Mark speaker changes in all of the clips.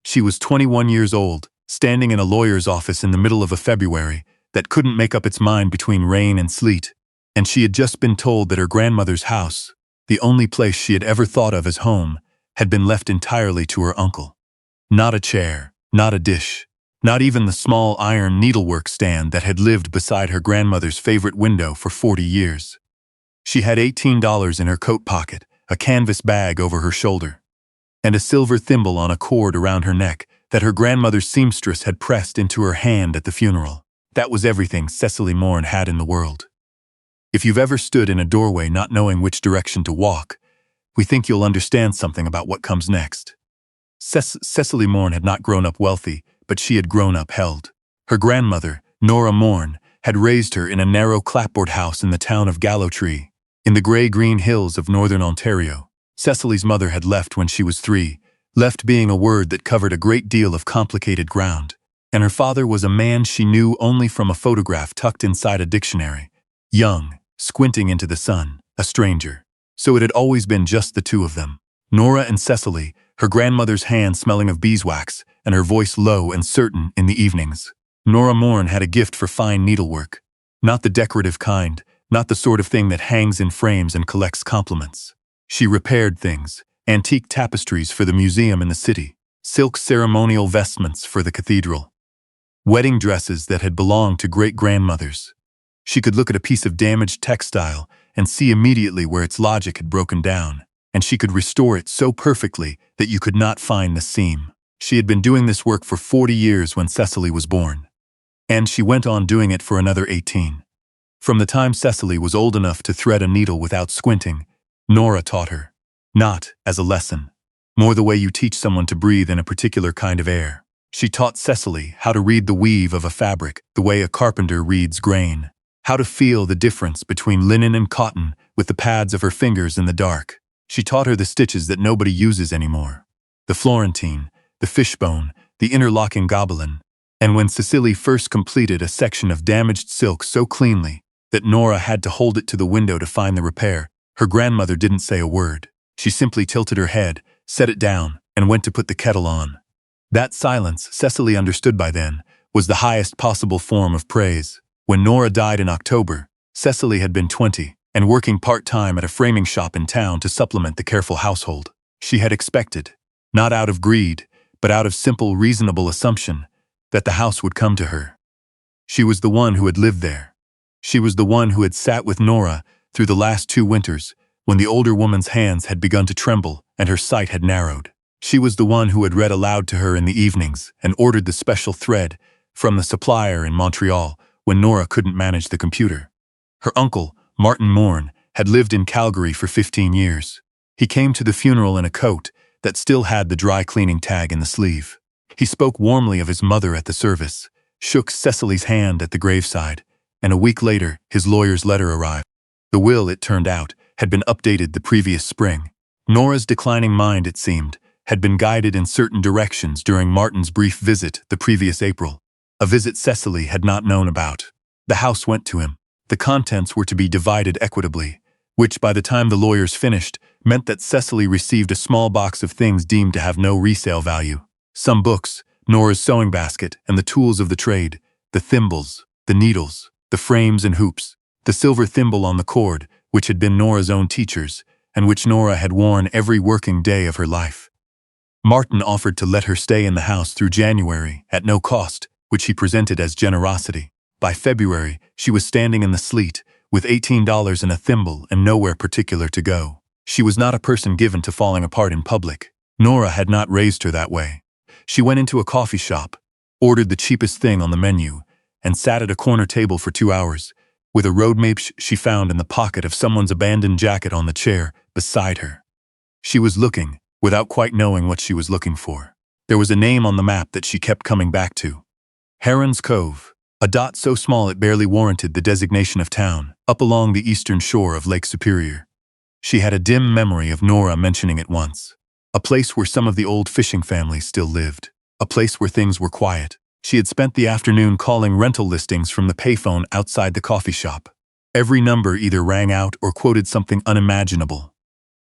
Speaker 1: She was 21 years old, standing in a lawyer's office in the middle of a February that couldn't make up its mind between rain and sleet, and she had just been told that her grandmother's house, the only place she had ever thought of as home, had been left entirely to her uncle. Not a chair, not a dish, not even the small iron needlework stand that had lived beside her grandmother's favorite window for 40 years. She had $18 in her coat pocket, a canvas bag over her shoulder, and a silver thimble on a cord around her neck that her grandmother's seamstress had pressed into her hand at the funeral. That was everything Cecily Mourne had in the world. If you've ever stood in a doorway not knowing which direction to walk, we think you'll understand something about what comes next. Cecily Mourne had not grown up wealthy, but she had grown up held. Her grandmother, Nora Mourne, had raised her in a narrow clapboard house in the town of Gallotree, in the grey-green hills of northern Ontario. Cecily's mother had left when she was 3, left being a word that covered a great deal of complicated ground, and her father was a man she knew only from a photograph tucked inside a dictionary, young, squinting into the sun, a stranger. So it had always been just the two of them, Nora and Cecily, her grandmother's hand smelling of beeswax and her voice low and certain in the evenings. Nora Mourne had a gift for fine needlework, not the decorative kind, not the sort of thing that hangs in frames and collects compliments. She repaired things, antique tapestries for the museum in the city, silk ceremonial vestments for the cathedral, wedding dresses that had belonged to great-grandmothers. She could look at a piece of damaged textile and see immediately where its logic had broken down, and she could restore it so perfectly that you could not find the seam. She had been doing this work for 40 years when Cecily was born, and she went on doing it for another 18. From the time Cecily was old enough to thread a needle without squinting, Nora taught her, not as a lesson, more the way you teach someone to breathe in a particular kind of air. She taught Cecily how to read the weave of a fabric the way a carpenter reads grain, how to feel the difference between linen and cotton with the pads of her fingers in the dark. She taught her the stitches that nobody uses anymore, the Florentine, the fishbone, the interlocking gobelin, and when Cecily first completed a section of damaged silk so cleanly that Nora had to hold it to the window to find the repair, her grandmother didn't say a word. She simply tilted her head, set it down, and went to put the kettle on. That silence, Cecily understood by then, was the highest possible form of praise. When Nora died in October, Cecily had been 20 and working part-time at a framing shop in town to supplement the careful household. She had expected, not out of greed, but out of simple, reasonable assumption, that the house would come to her. She was the one who had lived there. She was the one who had sat with Nora through the last 2 winters, when the older woman's hands had begun to tremble and her sight had narrowed. She was the one who had read aloud to her in the evenings and ordered the special thread from the supplier in Montreal when Nora couldn't manage the computer. Her uncle, Martin Mourne, had lived in Calgary for 15 years. He came to the funeral in a coat that still had the dry cleaning tag in the sleeve. He spoke warmly of his mother at the service, shook Cecily's hand at the graveside, and a week later his lawyer's letter arrived. The will, it turned out, had been updated the previous spring. Nora's declining mind, it seemed, had been guided in certain directions during Martin's brief visit the previous April, a visit Cecily had not known about. The house went to him. The contents were to be divided equitably, which by the time the lawyers finished meant that Cecily received a small box of things deemed to have no resale value. Some books, Nora's sewing basket, and the tools of the trade, the thimbles, the needles, the frames and hoops, the silver thimble on the cord, which had been Nora's own teacher's, and which Nora had worn every working day of her life. Martin offered to let her stay in the house through January at no cost, which he presented as generosity. By February, she was standing in the sleet, with $18 and a thimble and nowhere particular to go. She was not a person given to falling apart in public. Nora had not raised her that way. She went into a coffee shop, ordered the cheapest thing on the menu, and sat at a corner table for 2 hours, with a road map she found in the pocket of someone's abandoned jacket on the chair beside her. She was looking, without quite knowing what she was looking for. There was a name on the map that she kept coming back to. Heron's Cove, a dot so small it barely warranted the designation of town, up along the eastern shore of Lake Superior. She had a dim memory of Nora mentioning it once. A place where some of the old fishing families still lived. A place where things were quiet. She had spent the afternoon calling rental listings from the payphone outside the coffee shop. Every number either rang out or quoted something unimaginable.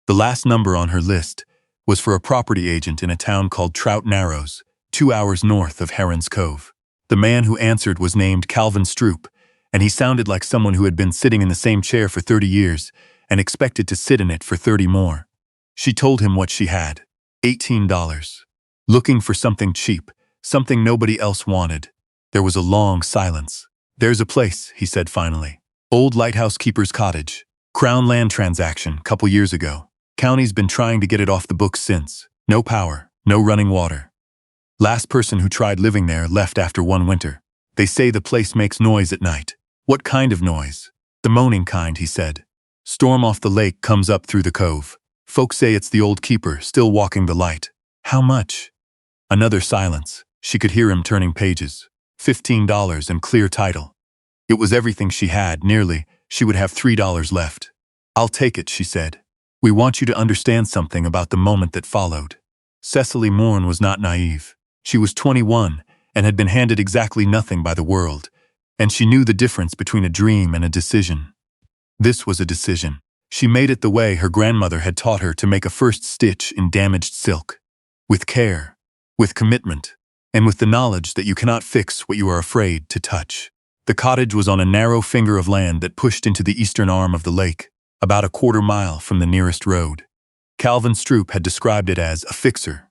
Speaker 1: The last number on her list was for a property agent in a town called Trout Narrows, 2 hours north of Heron's Cove. The man who answered was named Calvin Stroop, and he sounded like someone who had been sitting in the same chair for 30 years and expected to sit in it for 30 more. She told him what she had. $18. Looking for something cheap, something nobody else wanted. There was a long silence. "There's a place," he said finally. "Old Lighthouse Keeper's Cottage. Crown land transaction, couple years ago. County's been trying to get it off the books since. No power, no running water. Last person who tried living there left after one winter. They say the place makes noise at night." "What kind of noise?" "The moaning kind," he said. "Storm off the lake comes up through the cove. Folks say it's the old keeper still walking the light." "How much?" Another silence. She could hear him turning pages. $15 and clear title. It was everything she had, nearly. She would have $3 left. "I'll take it," she said. "We want you to understand something about the moment that followed." Cecily Mourne was not naive. She was 21 and had been handed exactly nothing by the world, and she knew the difference between a dream and a decision. This was a decision. She made it the way her grandmother had taught her to make a first stitch in damaged silk. With care, with commitment, and with the knowledge that you cannot fix what you are afraid to touch. The cottage was on a narrow finger of land that pushed into the eastern arm of the lake, about a quarter-mile from the nearest road. Calvin Stroop had described it as a fixer.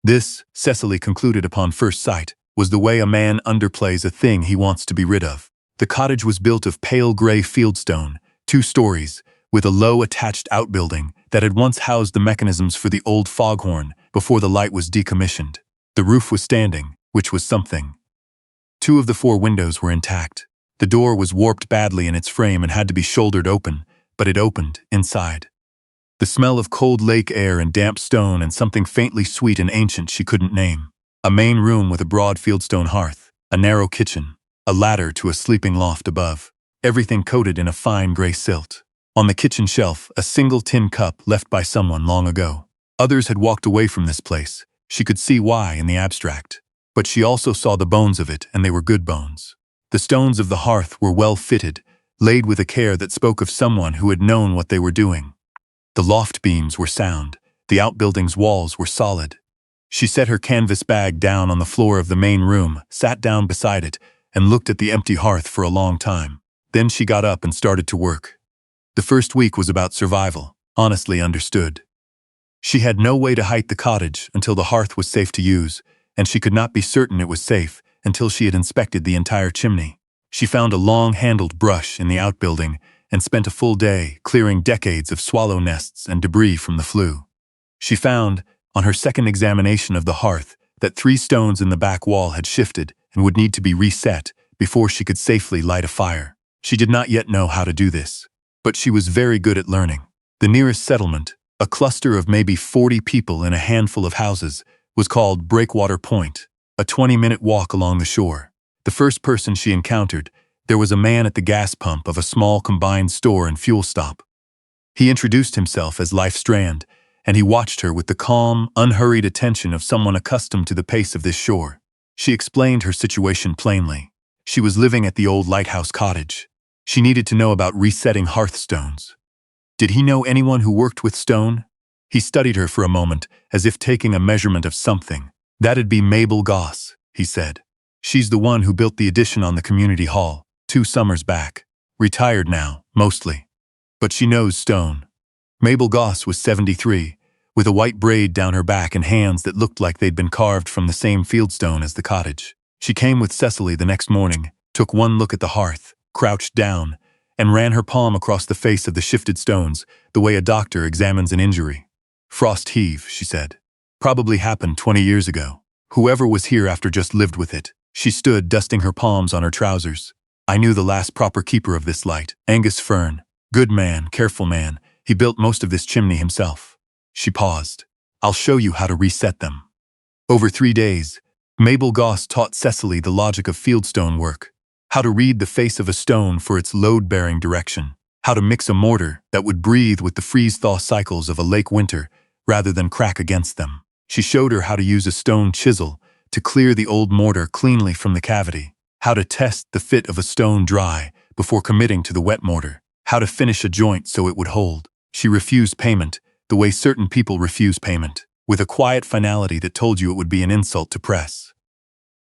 Speaker 1: This, Cecily concluded upon first sight, was the way a man underplays a thing he wants to be rid of. The cottage was built of pale gray fieldstone, 2 stories, with a low attached outbuilding that had once housed the mechanisms for the old foghorn before the light was decommissioned. The roof was standing, which was something. 2 of the 4 windows were intact. The door was warped badly in its frame and had to be shouldered open, but it opened inside. The smell of cold lake air and damp stone and something faintly sweet and ancient she couldn't name. A main room with a broad fieldstone hearth, a narrow kitchen, a ladder to a sleeping loft above, everything coated in a fine gray silt. On the kitchen shelf, a single tin cup left by someone long ago. Others had walked away from this place. She could see why in the abstract. But she also saw the bones of it, and they were good bones. The stones of the hearth were well fitted, laid with a care that spoke of someone who had known what they were doing. The loft beams were sound. The outbuilding's walls were solid. She set her canvas bag down on the floor of the main room, sat down beside it, and looked at the empty hearth for a long time. Then she got up and started to work. The first week was about survival, honestly understood. She had no way to height the cottage until the hearth was safe to use, and she could not be certain it was safe until she had inspected the entire chimney. She found a long-handled brush in the outbuilding and spent a full day clearing decades of swallow nests and debris from the flue. She found, on her second examination of the hearth, that 3 stones in the back wall had shifted and would need to be reset before she could safely light a fire. She did not yet know how to do this, but she was very good at learning. The nearest settlement, a cluster of maybe 40 people in a handful of houses, was called Breakwater Point, a 20-minute walk along the shore. The first person she encountered, there was a man at the gas pump of a small combined store and fuel stop. He introduced himself as Life Strand, and he watched her with the calm, unhurried attention of someone accustomed to the pace of this shore. She explained her situation plainly. She was living at the old Lighthouse Cottage. She needed to know about resetting hearthstones. Did he know anyone who worked with stone? He studied her for a moment, as if taking a measurement of something. "That'd be Mabel Goss," he said. "She's the one who built the addition on the community hall, 2 summers back. Retired now, mostly. But she knows stone." Mabel Goss was 73, with a white braid down her back and hands that looked like they'd been carved from the same fieldstone as the cottage. She came with Cecily the next morning, took one look at the hearth, crouched down, and ran her palm across the face of the shifted stones, the way a doctor examines an injury. "Frost heave," she said. "Probably happened 20 years ago. Whoever was here after just lived with it." She stood, dusting her palms on her trousers. "I knew the last proper keeper of this light, Angus Fearn. Good man, careful man. He built most of this chimney himself." She paused. "I'll show you how to reset them." Over 3 days, Mabel Goss taught Cecily the logic of fieldstone work, how to read the face of a stone for its load-bearing direction, how to mix a mortar that would breathe with the freeze-thaw cycles of a lake winter rather than crack against them. She showed her how to use a stone chisel to clear the old mortar cleanly from the cavity, how to test the fit of a stone dry before committing to the wet mortar, how to finish a joint so it would hold. She refused payment, the way certain people refuse payment, with a quiet finality that told you it would be an insult to press.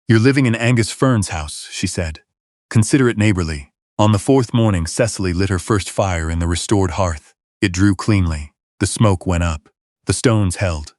Speaker 1: "You're living in Angus Fearn's house," she said. "Consider it neighborly." On the fourth morning, Cecily lit her first fire in the restored hearth. It drew cleanly. The smoke went up. The stones held.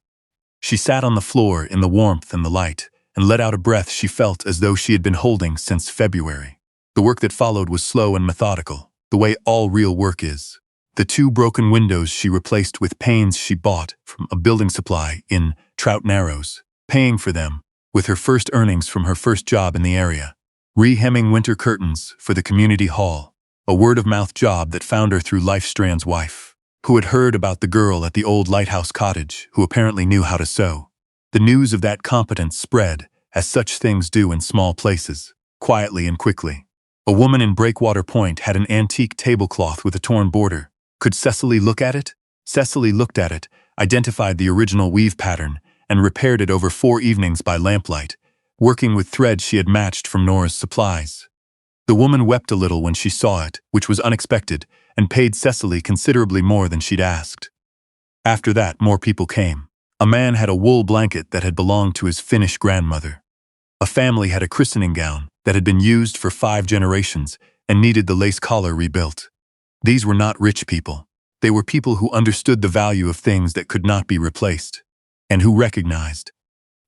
Speaker 1: She sat on the floor in the warmth and the light, and let out a breath she felt as though she had been holding since February. The work that followed was slow and methodical, the way all real work is. The 2 broken windows she replaced with panes she bought from a building supply in Trout Narrows, paying for them with her first earnings from her first job in the area. Rehemming winter curtains for the community hall, a word-of-mouth job that found her through Strand's wife, who had heard about the girl at the old Lighthouse Cottage who apparently knew how to sew. The news of that competence spread, as such things do in small places, quietly and quickly. A woman in Breakwater Point had an antique tablecloth with a torn border. Could Cecily look at it? Cecily looked at it, identified the original weave pattern, and repaired it over 4 evenings by lamplight, working with thread she had matched from Nora's supplies. The woman wept a little when she saw it, which was unexpected, and paid Cecily considerably more than she'd asked. After that, more people came. A man had a wool blanket that had belonged to his Finnish grandmother. A family had a christening gown that had been used for 5 generations and needed the lace collar rebuilt. These were not rich people. They were people who understood the value of things that could not be replaced, and who recognized,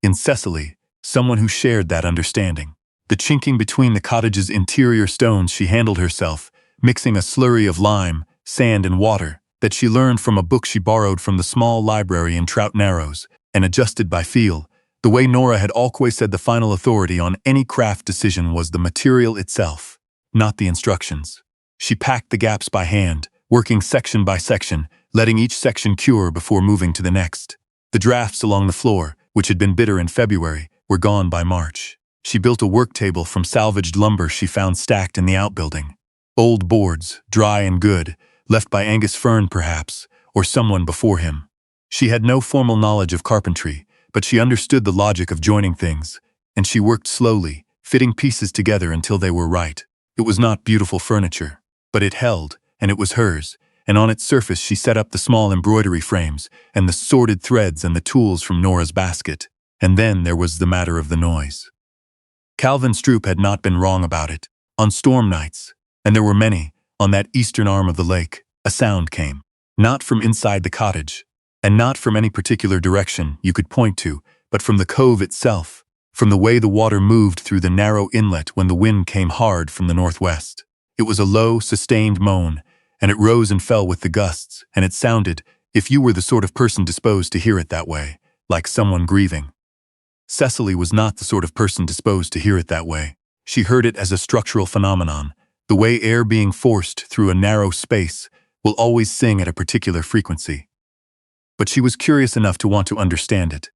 Speaker 1: in Cecily, someone who shared that understanding. The chinking between the cottage's interior stones she handled herself, mixing a slurry of lime, sand, and water that she learned from a book she borrowed from the small library in Trout Narrows and adjusted by feel. The way Nora had always said the final authority on any craft decision was the material itself, not the instructions. She packed the gaps by hand, working section by section, letting each section cure before moving to the next. The drafts along the floor, which had been bitter in February, were gone by March. She built a work table from salvaged lumber she found stacked in the outbuilding. Old boards, dry and good, left by Angus Fearn perhaps, or someone before him. She had no formal knowledge of carpentry, but she understood the logic of joining things, and she worked slowly, fitting pieces together until they were right. It was not beautiful furniture, but it held, and it was hers, and on its surface she set up the small embroidery frames and the sorted threads and the tools from Nora's basket. And then there was the matter of the noise. Calvin Stroop had not been wrong about it. On storm nights, and there were many, on that eastern arm of the lake, a sound came. Not from inside the cottage, and not from any particular direction you could point to, but from the cove itself, from the way the water moved through the narrow inlet when the wind came hard from the northwest. It was a low, sustained moan, and it rose and fell with the gusts, and it sounded, if you were the sort of person disposed to hear it that way, like someone grieving. Cecily was not the sort of person disposed to hear it that way. She heard it as a structural phenomenon, the way air being forced through a narrow space will always sing at a particular frequency. But she was curious enough to want to understand it.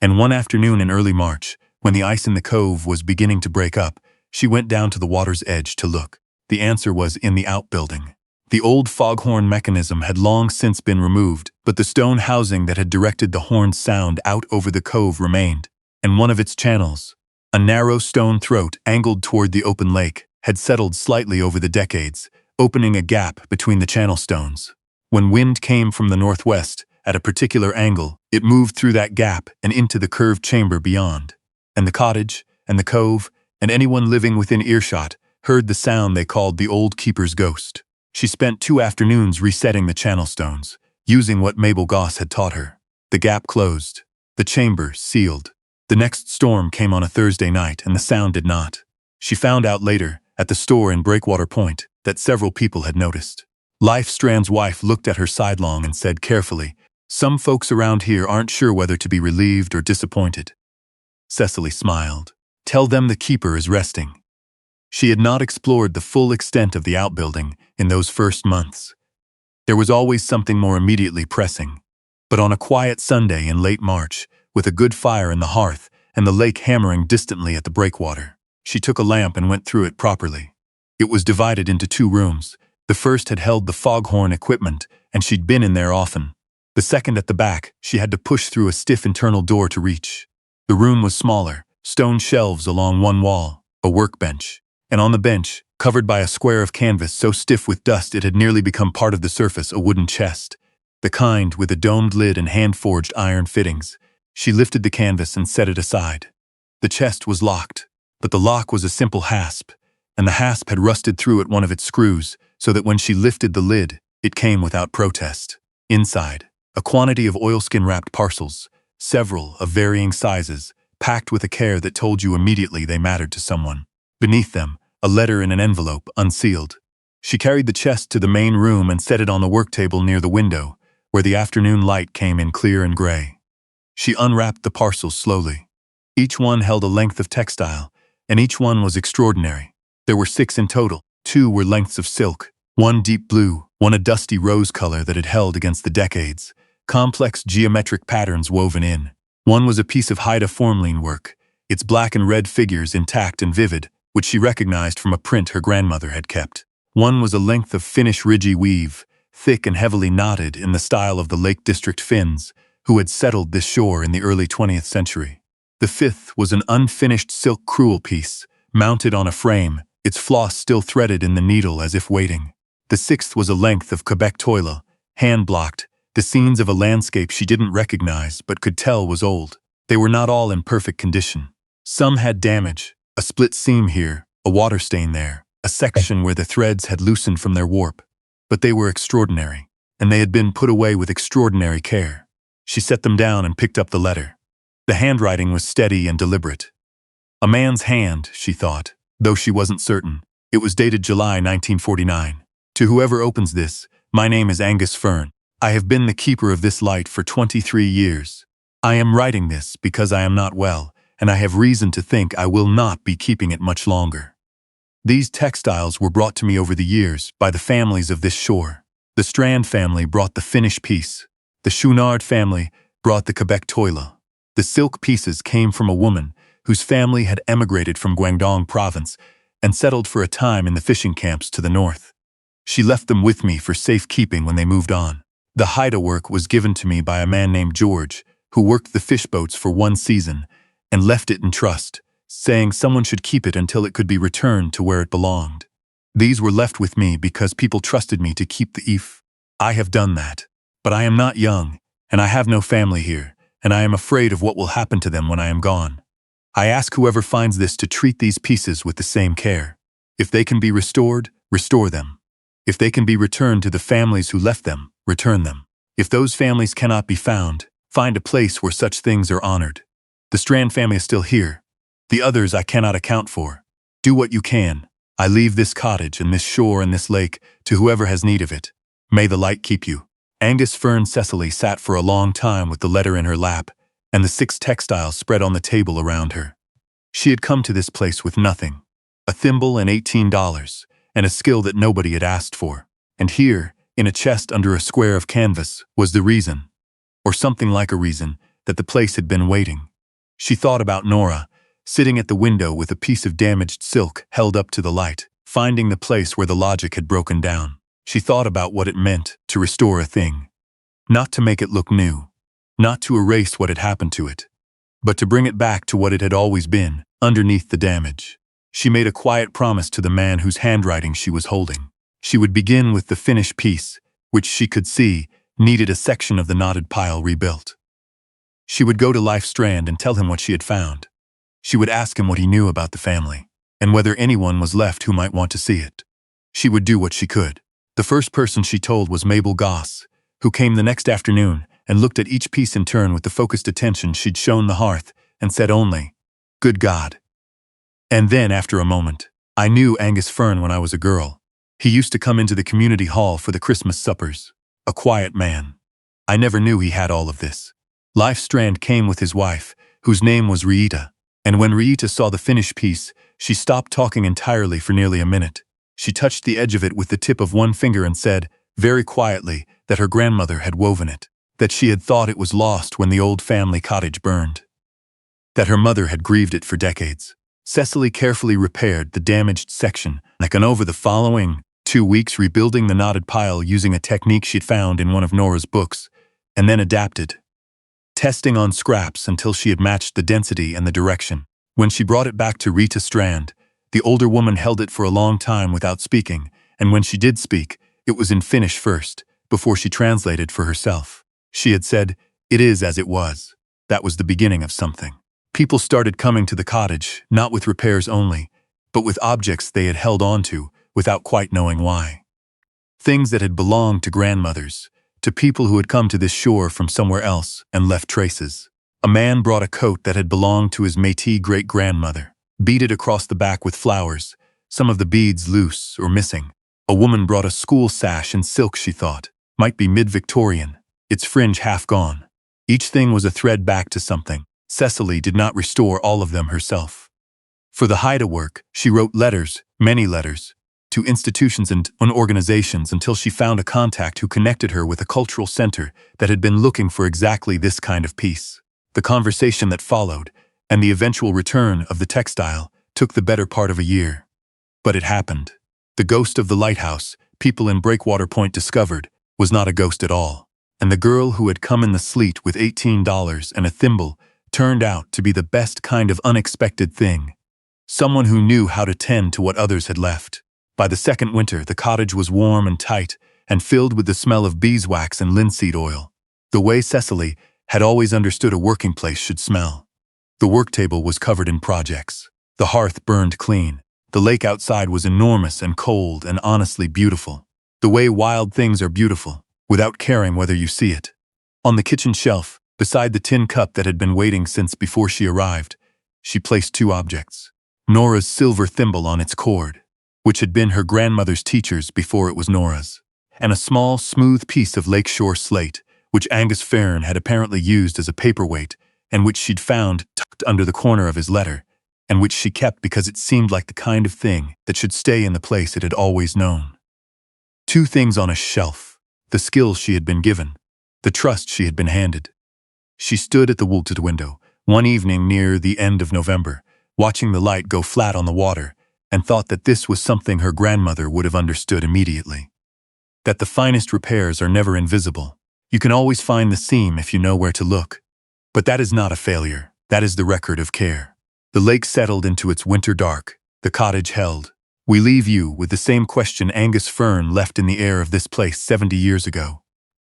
Speaker 1: And one afternoon in early March, when the ice in the cove was beginning to break up, she went down to the water's edge to look. The answer was in the outbuilding. The old foghorn mechanism had long since been removed, but the stone housing that had directed the horn's sound out over the cove remained, and one of its channels, a narrow stone throat angled toward the open lake, had settled slightly over the decades, opening a gap between the channel stones. When wind came from the northwest, at a particular angle, it moved through that gap and into the curved chamber beyond. And the cottage, and the cove, and anyone living within earshot heard the sound they called the old keeper's ghost. She spent 2 afternoons resetting the channel stones, using what Mabel Goss had taught her. The gap closed. The chamber sealed. The next storm came on a Thursday night, and the sound did not. She found out later, at the store in Breakwater Point, that several people had noticed. Strand's wife looked at her sidelong and said carefully, "Some folks around here aren't sure whether to be relieved or disappointed." Cecily smiled. "Tell them the keeper is resting." She had not explored the full extent of the outbuilding in those first months. There was always something more immediately pressing. But on a quiet Sunday in late March, with a good fire in the hearth and the lake hammering distantly at the breakwater, she took a lamp and went through it properly. It was divided into 2 rooms. The first had held the foghorn equipment, and she'd been in there often. The second at the back, she had to push through a stiff internal door to reach. The room was smaller, stone shelves along one wall, a workbench, and on the bench, covered by a square of canvas so stiff with dust it had nearly become part of the surface, a wooden chest, the kind with a domed lid and hand-forged iron fittings. She lifted the canvas and set it aside. The chest was locked, but the lock was a simple hasp, and the hasp had rusted through at one of its screws, so that when she lifted the lid, it came without protest. Inside, a quantity of oilskin-wrapped parcels, several of varying sizes, packed with a care that told you immediately they mattered to someone. Beneath them, a letter in an envelope, unsealed. She carried the chest to the main room and set it on the work table near the window, where the afternoon light came in clear and gray. She unwrapped the parcels slowly. Each one held a length of textile, and each one was extraordinary. There were 6 in total. 2 were lengths of silk, one deep blue, one a dusty rose color that had held against the decades, complex geometric patterns woven in. One was a piece of Haida fornline work, its black and red figures intact and vivid, which she recognized from a print her grandmother had kept. One was a length of Finnish ridgy weave, thick and heavily knotted in the style of the Lake District Finns, who had settled this shore in the early 20th century. The 5th was an unfinished silk crewel piece, mounted on a frame, its floss still threaded in the needle as if waiting. The 6th was a length of Quebec toile, hand-blocked, the scenes of a landscape she didn't recognize but could tell was old. They were not all in perfect condition. Some had damage, a split seam here, a water stain there, a section where the threads had loosened from their warp. But they were extraordinary, and they had been put away with extraordinary care. She set them down and picked up the letter. The handwriting was steady and deliberate. A man's hand, she thought, though she wasn't certain. It was dated July 1949. To whoever opens this, my name is Angus Fearn. I have been the keeper of this light for 23 years. I am writing this because I am not well, and I have reason to think I will not be keeping it much longer. These textiles were brought to me over the years by the families of this shore. The Strand family brought the Finnish piece. The Chouinard family brought the Quebec toile. The silk pieces came from a woman whose family had emigrated from Guangdong province and settled for a time in the fishing camps to the north. She left them with me for safekeeping when they moved on. The Haida work was given to me by a man named George, who worked the fish boats for 1 season and left it in trust, saying someone should keep it until it could be returned to where it belonged. These were left with me because people trusted me to keep the if. I have done that, but I am not young, and I have no family here, and I am afraid of what will happen to them when I am gone. I ask whoever finds this to treat these pieces with the same care. If they can be restored, restore them. If they can be returned to the families who left them, return them. If those families cannot be found, find a place where such things are honored. The Strand family is still here. The others I cannot account for. Do what you can. I leave this cottage and this shore and this lake to whoever has need of it. May the light keep you. Angus Fearn. Cecily sat for a long time with the letter in her lap and the 6 textiles spread on the table around her. She had come to this place with nothing. A thimble and $18, and a skill that nobody had asked for. And here, in a chest under a square of canvas, was the reason, or something like a reason, that the place had been waiting. She thought about Nora, sitting at the window with a piece of damaged silk held up to the light, finding the place where the logic had broken down. She thought about what it meant to restore a thing. Not to make it look new, not to erase what had happened to it, but to bring it back to what it had always been, underneath the damage. She made a quiet promise to the man whose handwriting she was holding. She would begin with the finished piece, which she could see needed a section of the knotted pile rebuilt. She would go to Life Strand and tell him what she had found. She would ask him what he knew about the family, and whether anyone was left who might want to see it. She would do what she could. The first person she told was Mabel Goss, who came the next afternoon and looked at each piece in turn with the focused attention she'd shown the hearth and said only, "Good God." And then, after a moment, I knew Angus Fearn when I was a girl. He used to come into the community hall for the Christmas suppers. A quiet man. I never knew he had all of this. Life Strand came with his wife, whose name was Rita, and when Rita saw the finished piece, she stopped talking entirely for nearly a minute. She touched the edge of it with the tip of one finger and said, very quietly, that her grandmother had woven it, that she had thought it was lost when the old family cottage burned, that her mother had grieved it for decades. Cecily carefully repaired the damaged section and gone over the following 2 weeks rebuilding the knotted pile using a technique she'd found in one of Nora's books, and then adapted, testing on scraps until she had matched the density and the direction. When she brought it back to Rita Strand, the older woman held it for a long time without speaking, and when she did speak, it was in Finnish first, before she translated for herself. She had said, "It is as it was. That was the beginning of something." People started coming to the cottage, not with repairs only, but with objects they had held on to without quite knowing why. Things that had belonged to grandmothers, to people who had come to this shore from somewhere else and left traces. A man brought a coat that had belonged to his Métis great-grandmother, beaded across the back with flowers, some of the beads loose or missing. A woman brought a school sash in silk she thought might be mid-Victorian, its fringe half gone. Each thing was a thread back to something. Cecily did not restore all of them herself. For the Haida work, she wrote letters, many letters, to institutions and organizations until she found a contact who connected her with a cultural center that had been looking for exactly this kind of piece. The conversation that followed, and the eventual return of the textile, took the better part of a year. But it happened. The ghost of the lighthouse, people in Breakwater Point discovered, was not a ghost at all, and the girl who had come in the sleet with $18 and a thimble turned out to be the best kind of unexpected thing. Someone who knew how to tend to what others had left. By the second winter, the cottage was warm and tight and filled with the smell of beeswax and linseed oil, the way Cecily had always understood a working place should smell. The work table was covered in projects. The hearth burned clean. The lake outside was enormous and cold and honestly beautiful. The way wild things are beautiful, without caring whether you see it. On the kitchen shelf, beside the tin cup that had been waiting since before she arrived, she placed two objects. Nora's silver thimble on its cord, which had been her grandmother's teacher's before it was Nora's, and a small, smooth piece of lakeshore slate, which Angus Fearn had apparently used as a paperweight, and which she'd found tucked under the corner of his letter, and which she kept because it seemed like the kind of thing that should stay in the place it had always known. Two things on a shelf, the skills she had been given, the trust she had been handed. She stood at the wooded window, one evening near the end of November, watching the light go flat on the water, and thought that this was something her grandmother would have understood immediately. That the finest repairs are never invisible. You can always find the seam if you know where to look. But that is not a failure, that is the record of care. The lake settled into its winter dark, the cottage held. We leave you with the same question Angus Fearn left in the air of this place 70 years ago.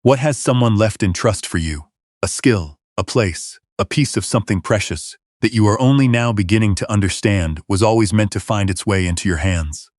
Speaker 1: What has someone left in trust for you? A skill, a place, a piece of something precious that you are only now beginning to understand was always meant to find its way into your hands.